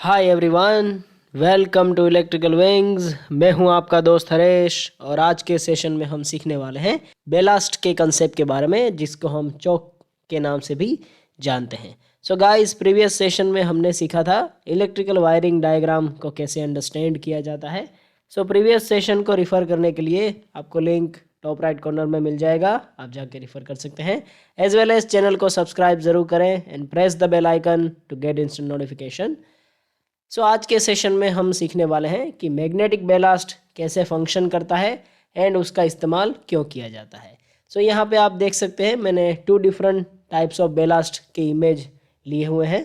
Hi everyone, welcome to electrical wings. मैं हूं आपका दोस्त हरेश और आज के सेशन में हम सीखने वाले हैं बेलास्ट के कंसेप्ट के बारे में, जिसको हम चौक के नाम से भी जानते हैं। सो गाइस, प्रीवियस सेशन में हमने सीखा था इलेक्ट्रिकल वायरिंग डायग्राम को कैसे अंडरस्टैंड किया जाता है। सो प्रीवियस सेशन को रिफ़र करने के लिए आपको लिंक टॉप राइट कॉर्नर में मिल जाएगा, आप जाके रिफ़र कर सकते हैं। एज वेल एज चैनल को सब्सक्राइब ज़रूर करें and press the bell icon to get instant notification. So आज के सेशन में हम सीखने वाले हैं कि मैग्नेटिक बेलास्ट कैसे फंक्शन करता है एंड उसका इस्तेमाल क्यों किया जाता है। सो यहाँ पे आप देख सकते हैं मैंने 2 डिफरेंट टाइप्स ऑफ बेलास्ट के इमेज लिए हुए हैं।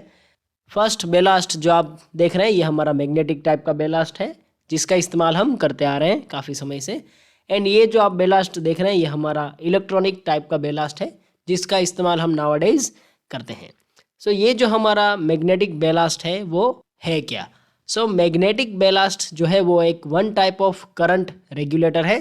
फर्स्ट बेलास्ट जो आप देख रहे हैं ये हमारा मैग्नेटिक टाइप का बेलास्ट है, जिसका इस्तेमाल हम करते आ रहे हैं काफ़ी समय से। एंड ये जो आप बेलास्ट देख रहे हैं ये हमारा इलेक्ट्रॉनिक टाइप का बेलास्ट है, जिसका इस्तेमाल हम नाउअडेज करते हैं। सो ये जो हमारा मैग्नेटिक बेलास्ट है वो है क्या? सो मैग्नेटिक बेलास्ट जो है वो एक one type of current regulator है,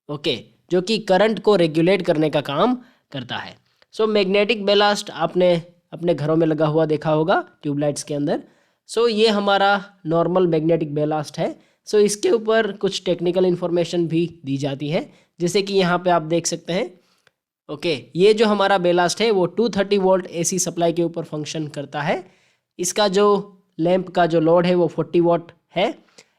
ओके, जो कि करंट को रेगुलेट करने का काम करता है। सो मैग्नेटिक बेलास्ट आपने अपने घरों में लगा हुआ देखा होगा ट्यूबलाइट्स के अंदर। सो ये हमारा नॉर्मल मैग्नेटिक बेलास्ट है। सो इसके ऊपर कुछ टेक्निकल इन्फॉर्मेशन भी दी जाती है, जैसे कि यहाँ पे आप देख सकते हैं। ओके, ये जो हमारा बेलास्ट है वो 230 वोल्ट एसी सप्लाई के ऊपर फंक्शन करता है। इसका जो लैंप का जो लोड है वो 40 वॉट है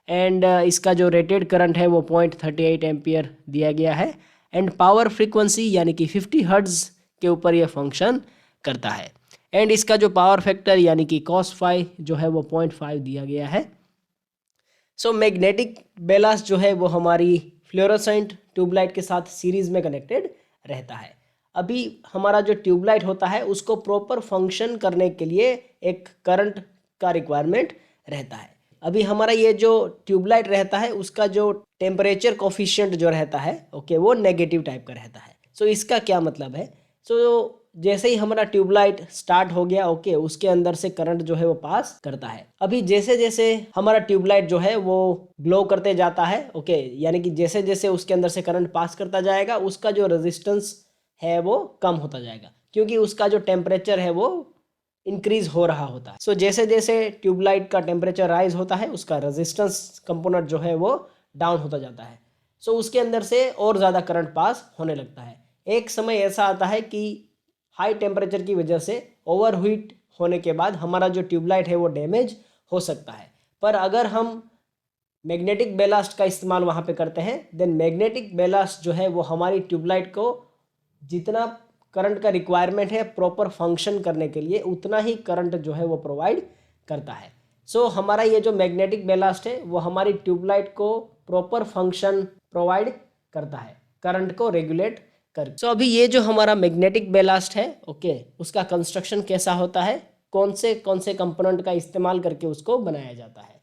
एंड इसका जो रेटेड करंट है वो 0.38 एम्पियर दिया गया है एंड पावर फ्रीक्वेंसी यानी कि 50 हर्ट्ज के ऊपर ये फंक्शन करता है एंड इसका जो पावर फैक्टर यानी कि cos फाई जो है वो 0.5 दिया गया है। सो मैग्नेटिक बेलास्ट जो है वो हमारी फ्लोरोसेंट ट्यूबलाइट के साथ सीरीज में कनेक्टेड रहता है। अभी हमारा जो ट्यूबलाइट होता है उसको प्रॉपर फंक्शन करने के लिए एक करंट का रिक्वायरमेंट रहता है। अभी हमारा ये जो ट्यूबलाइट रहता है उसका जो टेम्परेचर कोफिशिएंट जो रहता है, ओके, वो नेगेटिव टाइप का रहता है। सो इसका क्या मतलब है? सो जैसे ही हमारा ट्यूबलाइट स्टार्ट हो गया, ओके, उसके अंदर से करंट जो है वो पास करता है। अभी जैसे जैसे हमारा ट्यूबलाइट जो है वो ग्लो करते जाता है, ओके, यानी कि जैसे जैसे उसके अंदर से करंट पास करता जाएगा उसका जो रेजिस्टेंस है वो कम होता जाएगा, क्योंकि उसका जो टेम्परेचर है वो इंक्रीज हो रहा होता है। सो जैसे जैसे ट्यूबलाइट का टेम्परेचर राइज होता है उसका रेजिस्टेंस कंपोनेंट जो है वो डाउन होता जाता है। सो उसके अंदर से और ज़्यादा करंट पास होने लगता है। एक समय ऐसा आता है कि हाई टेम्परेचर की वजह से ओवरहीट होने के बाद हमारा जो ट्यूबलाइट है वो डैमेज हो सकता है। पर अगर हम मैग्नेटिक बेलास्ट का इस्तेमाल वहाँ पे करते हैं, देन मैग्नेटिक बेलास्ट जो है वो हमारी ट्यूबलाइट को जितना करंट का रिक्वायरमेंट है प्रॉपर फंक्शन करने के लिए उतना ही करंट जो है वो प्रोवाइड करता है। सो हमारा ये जो मैग्नेटिक बेलास्ट है वो हमारी ट्यूबलाइट को प्रॉपर फंक्शन प्रोवाइड करता है, करंट को रेगुलेट कर। सो अभी ये जो हमारा मैग्नेटिक बेलास्ट है, ओके, उसका कंस्ट्रक्शन कैसा होता है, कौन से कंपोनेंट का इस्तेमाल करके उसको बनाया जाता है,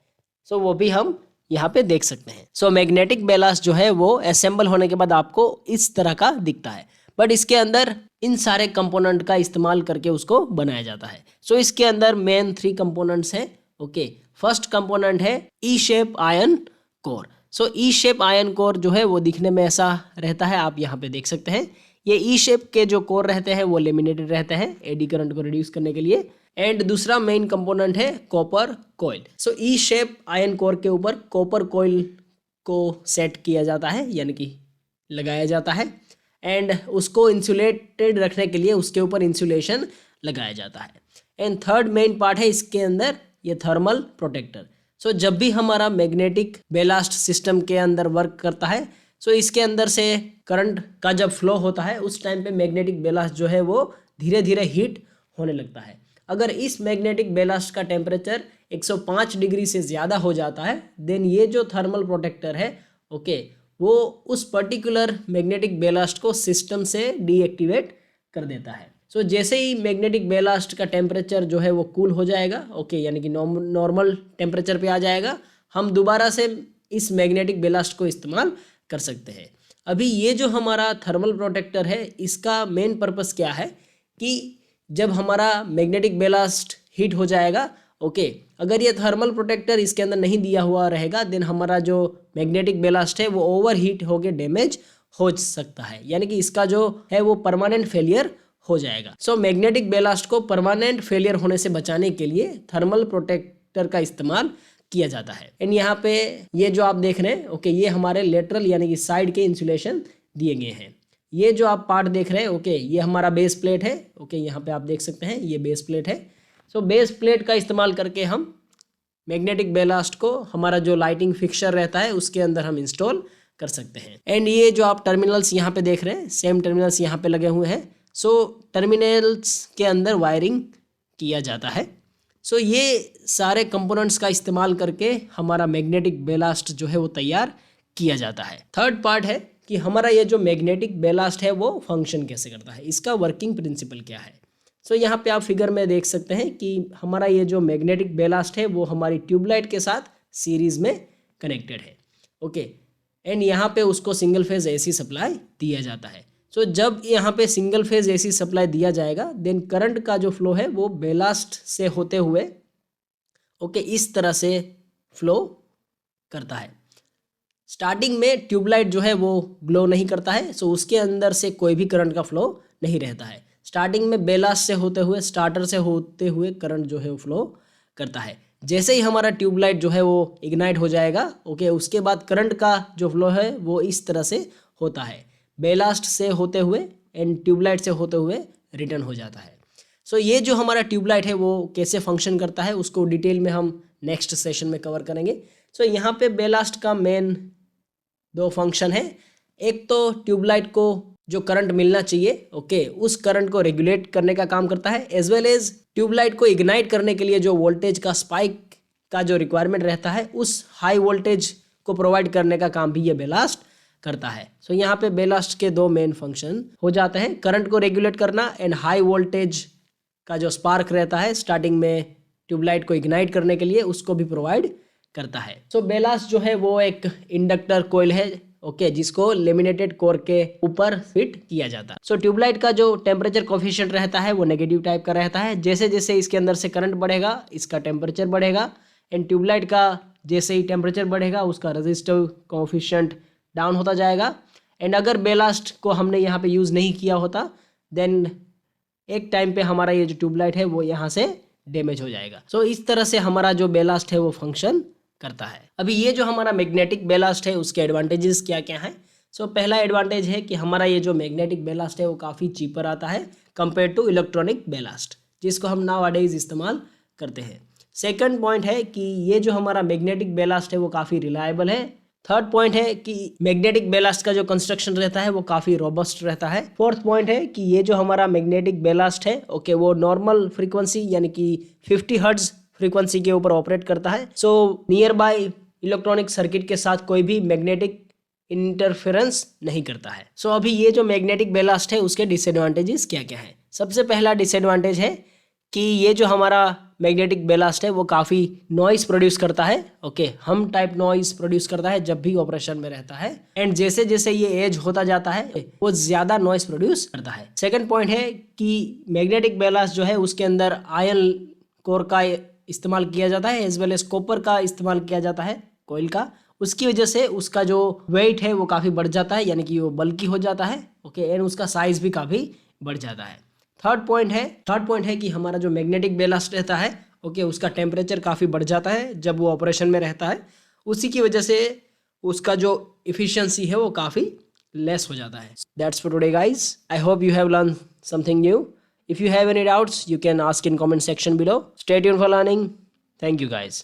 सो वो भी हम यहाँ पे देख सकते हैं। सो मैग्नेटिक बेलास्ट जो है वो असेंबल होने के बाद आपको इस तरह का दिखता है, बट इसके अंदर इन सारे कंपोनेंट का इस्तेमाल करके उसको बनाया जाता है। सो इसके अंदर मेन 3 कंपोनेंट्स हैं, ओके। फर्स्ट कंपोनेंट है ई शेप आयन कोर। सो ई शेप आयन कोर जो है वो दिखने में ऐसा रहता है, आप यहाँ पे देख सकते हैं। ये ई शेप के जो कोर रहते हैं वो लेमिनेटेड रहते हैं एडी करंट को रिड्यूस करने के लिए। एंड दूसरा मेन कंपोनेंट है कॉपर कॉइल। सो ई शेप आयन कोर के ऊपर कॉपर कॉइल को सेट किया जाता है, यानी कि लगाया जाता है एंड उसको इंसुलेटेड रखने के लिए उसके ऊपर इंसुलेशन लगाया जाता है। एंड थर्ड मेन पार्ट है इसके अंदर ये थर्मल प्रोटेक्टर। सो जब भी हमारा मैग्नेटिक बेलास्ट सिस्टम के अंदर वर्क करता है, सो इसके अंदर से करंट का जब फ्लो होता है उस टाइम पे मैग्नेटिक बेलास्ट जो है वो धीरे धीरे हीट होने लगता है। अगर इस मैग्नेटिक बेलास्ट का टेम्परेचर 105 डिग्री से ज़्यादा हो जाता है, देन ये जो थर्मल प्रोटेक्टर है, ओके, वो उस पर्टिकुलर मैग्नेटिक बेलास्ट को सिस्टम से डीएक्टिवेट कर देता है। सो जैसे ही मैग्नेटिक बेलास्ट का टेम्परेचर जो है वो कूल हो जाएगा, ओके, यानी कि नॉर्मल टेम्परेचर पे आ जाएगा, हम दोबारा से इस मैग्नेटिक बेलास्ट को इस्तेमाल कर सकते हैं। अभी ये जो हमारा थर्मल प्रोटेक्टर है इसका मेन पर्पस क्या है कि जब हमारा मैग्नेटिक बेलास्ट हीट हो जाएगा, ओके, अगर ये थर्मल प्रोटेक्टर इसके अंदर नहीं दिया हुआ रहेगा देन हमारा जो मैग्नेटिक बेलास्ट है वो ओवर हीट होकर डैमेज हो सकता है, यानी कि इसका जो है वो परमानेंट फेलियर हो जाएगा। सो मैग्नेटिक बेलास्ट को परमानेंट फेलियर होने से बचाने के लिए थर्मल प्रोटेक्ट इंडक्टर का इस्तेमाल किया जाता है। एंड यहाँ पे ये जो आप देख रहे हैं ओके, ये हमारे लेटरल यानी कि साइड के इंसुलेशन दिए गए हैं। ये जो आप पार्ट देख रहे हैं ओके, ये हमारा बेस प्लेट है ओके, यहाँ पे आप देख सकते हैं ये बेस प्लेट है। सो बेस प्लेट का इस्तेमाल करके हम मैग्नेटिक बेलास्ट को हमारा जो लाइटिंग फिक्सचर रहता है उसके अंदर हम इंस्टॉल कर सकते हैं। एंड ये जो आप टर्मिनल्स यहाँ पे देख रहे हैं, सेम टर्मिनल्स यहाँ पे लगे हुए हैं। सो टर्मिनल्स के अंदर वायरिंग किया जाता है। सो ये सारे कंपोनेंट्स का इस्तेमाल करके हमारा मैग्नेटिक बेलास्ट जो है वो तैयार किया जाता है। थर्ड पार्ट है कि हमारा ये जो मैग्नेटिक बेलास्ट है वो फंक्शन कैसे करता है, इसका वर्किंग प्रिंसिपल क्या है। सो यहाँ पे आप फिगर में देख सकते हैं कि हमारा ये जो मैग्नेटिक बेलास्ट है वो हमारी ट्यूबलाइट के साथ सीरीज में कनेक्टेड है ओके। एंड यहाँ पे उसको सिंगल फेज एसी सप्लाई दिया जाता है। सो जब यहाँ पे सिंगल फेज एसी सप्लाई दिया जाएगा देन करंट का जो फ्लो है वो बेलास्ट से होते हुए ओके इस तरह से फ्लो करता है। स्टार्टिंग में ट्यूबलाइट जो है वो ग्लो नहीं करता है, सो उसके अंदर से कोई भी करंट का फ्लो नहीं रहता है। स्टार्टिंग में बेलास्ट से होते हुए, स्टार्टर से होते हुए करंट जो है वो फ्लो करता है। जैसे ही हमारा ट्यूबलाइट जो है वो इग्नाइट हो जाएगा ओके, उसके बाद करंट का जो फ्लो है वो इस तरह से होता है, बेलास्ट से होते हुए एंड ट्यूबलाइट से होते हुए रिटर्न हो जाता है। सो ये जो हमारा ट्यूबलाइट है वो कैसे फंक्शन करता है उसको डिटेल में हम नेक्स्ट सेशन में कवर करेंगे। सो यहाँ पे बेलास्ट का मेन दो फंक्शन है। एक तो ट्यूबलाइट को जो करंट मिलना चाहिए ओके, उस करंट को रेगुलेट करने का काम करता है, एज वेल एज ट्यूबलाइट को इग्नाइट करने के लिए जो वोल्टेज का स्पाइक का जो रिक्वायरमेंट रहता है उस हाई वोल्टेज को प्रोवाइड करने का काम भी ये बेलास्ट करता है। सो यहाँ पे बेलास्ट के दो मेन फंक्शन हो जाते हैं, करंट को रेगुलेट करना एंड हाई वोल्टेज का जो स्पार्क रहता है स्टार्टिंग में ट्यूबलाइट को इग्नाइट करने के लिए उसको भी प्रोवाइड करता है। सो बेलास्ट जो है वो एक इंडक्टर कोयल है ओके, जिसको लेमिनेटेड कोर के ऊपर फिट किया जाता है। सो ट्यूबलाइट का जो टेम्परेचर कोफिशिएंट रहता है वो नेगेटिव टाइप का रहता है। जैसे जैसे इसके अंदर से करंट बढ़ेगा इसका टेम्परेचर बढ़ेगा, एंड ट्यूबलाइट का जैसे ही टेम्परेचर बढ़ेगा उसका रेजिस्टिव कोफिशिएंट डाउन होता जाएगा। एंड अगर बेलास्ट को हमने यहाँ पे यूज़ नहीं किया होता देन एक टाइम पे हमारा ये जो ट्यूबलाइट है वो यहाँ से डैमेज हो जाएगा। सो इस तरह से हमारा जो बेलास्ट है वो फंक्शन करता है। अभी ये जो हमारा मैग्नेटिक बेलास्ट है उसके एडवांटेजेस क्या क्या हैं। सो पहला एडवांटेज है कि हमारा ये जो मैग्नेटिक बेलास्ट है वो काफ़ी चीपर आता है कंपेयर टू इलेक्ट्रॉनिक बेलास्ट जिसको हम नाउअडेज इस्तेमाल करते हैं। सेकंड पॉइंट है कि ये जो हमारा मैग्नेटिक बेलास्ट है वो काफ़ी रिलायबल है। थर्ड पॉइंट है कि मैग्नेटिक बेलास्ट का जो कंस्ट्रक्शन रहता है वो काफ़ी रोबस्ट रहता है। फोर्थ पॉइंट है कि ये जो हमारा मैग्नेटिक बेलास्ट है ओके, वो नॉर्मल फ्रीक्वेंसी यानी कि 50 हर्ट्ज फ्रीक्वेंसी के ऊपर ऑपरेट करता है। So near by electronic circuit के साथ कोई भी मैग्नेटिक इंटरफेरेंस नहीं करता है। सो अभी ये जो मैग्नेटिक बेलास्ट है उसके डिसएडवांटेजेस क्या क्या है। सबसे पहला डिसएडवांटेज है कि ये जो हमारा मैग्नेटिक बेलास्ट है वो काफ़ी नॉइस प्रोड्यूस करता है ओके, हम टाइप नॉइस प्रोड्यूस करता है जब भी ऑपरेशन में रहता है, एंड जैसे जैसे ये एज होता जाता है वो ज़्यादा नॉइस प्रोड्यूस करता है। सेकंड पॉइंट है कि मैग्नेटिक बेलास्ट जो है उसके अंदर आयन कोर का इस्तेमाल किया जाता है एज वेल एज कॉपर का इस्तेमाल किया जाता है कोयल का, उसकी वजह से उसका जो वेट है वो काफ़ी बढ़ जाता है यानी कि वो बल्कि हो जाता है ओके, एंड उसका साइज़ भी काफ़ी बढ़ जाता है। थर्ड पॉइंट है कि हमारा जो मैग्नेटिक बेलास्ट रहता है ओके, उसका टेम्परेचर काफ़ी बढ़ जाता है जब वो ऑपरेशन में रहता है, उसी की वजह से उसका जो इफ़िशियंसी है वो काफ़ी लेस हो जाता है। That's for today guys, I hope you have learn something new. If you have any doubts, you can ask in comment section below. Stay tuned for learning. Thank you guys.